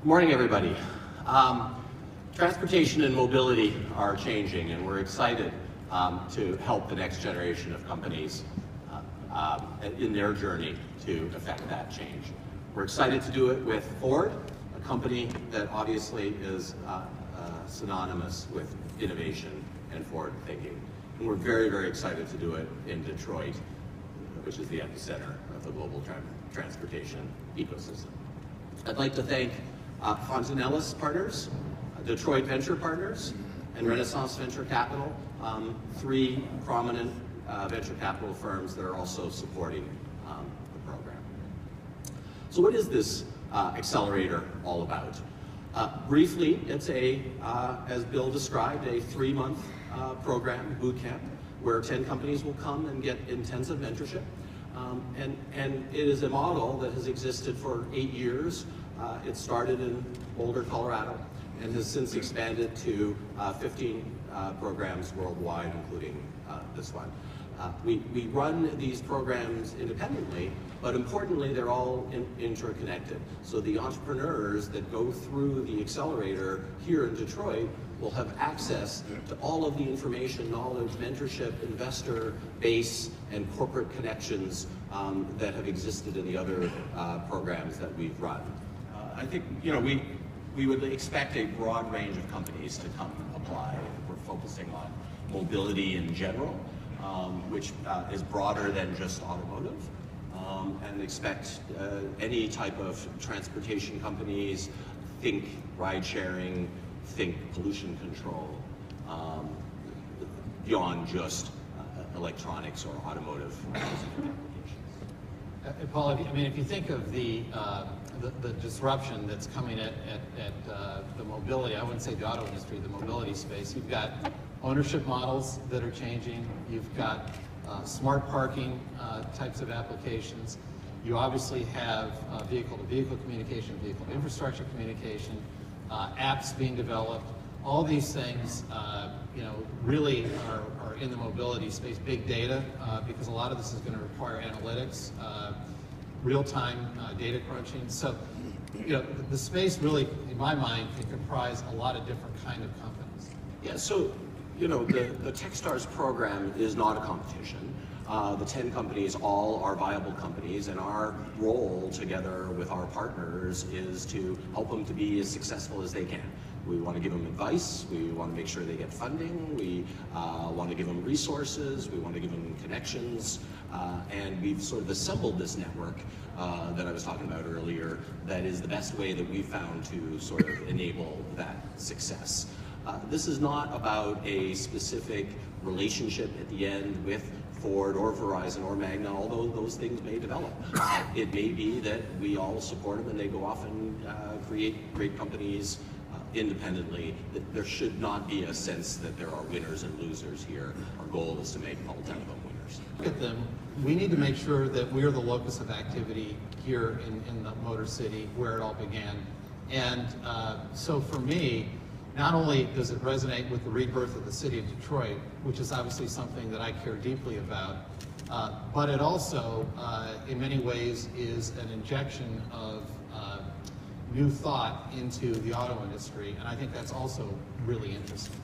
Good morning, everybody. Transportation and mobility are changing, and we're excited to help the next generation of companies in their journey to affect that change. We're excited to do it with Ford, a company that obviously is synonymous with innovation and forward thinking. And we're very, very excited to do it in Detroit, which is the epicenter of the global transportation ecosystem. I'd like to thank Fontanellis Partners, Detroit Venture Partners, and Renaissance Venture Capital, three prominent venture capital firms that are also supporting the program. So what is this accelerator all about? Briefly, it's as Bill described, a 3-month program, boot camp, where 10 companies will come and get intensive mentorship. And it is a model that has existed for 8 years. It started in Boulder, Colorado, and has since expanded to 15 programs worldwide, including this one. We run these programs independently, but importantly, they're all interconnected. So the entrepreneurs that go through the accelerator here in Detroit will have access to all of the information, knowledge, mentorship, investor base, and corporate connections that have existed in the other programs that we've run. I think, we would expect a broad range of companies to come apply. We're focusing on mobility in general, which is broader than just automotive, and expect any type of transportation companies, think ride sharing, think pollution control, beyond just electronics or automotive applications. Paul, if you think of the disruption that's coming at the mobility, I wouldn't say the auto industry, the mobility space, you've got ownership models that are changing, you've got smart parking types of applications, you obviously have vehicle-to-vehicle communication, vehicle infrastructure communication, apps being developed. All these things really are in the mobility space. Big data, because a lot of this is going to require analytics, real-time data crunching. So the space really, in my mind, can comprise a lot of different kind of companies. Yeah, so the TechStars program is not a competition. The 10 companies all are viable companies, and our role together with our partners is to help them to be as successful as they can. We want to give them advice, we want to make sure they get funding, we want to give them resources, we want to give them connections, and we've sort of assembled this network that I was talking about earlier that is the best way that we've found to sort of enable that success. This is not about a specific relationship at the end with Ford or Verizon or Magna, although those things may develop. It may be that we all support them and they go off and create great companies independently. There should not be a sense that there are winners and losers here. Our goal is to make all 10 of them winners. Look at them. We need to make sure that we're the locus of activity here in the Motor City where it all began. And so for me, not only does it resonate with the rebirth of the city of Detroit, which is obviously something that I care deeply about, but it also, in many ways, is an injection of new thought into the auto industry, and I think that's also really interesting.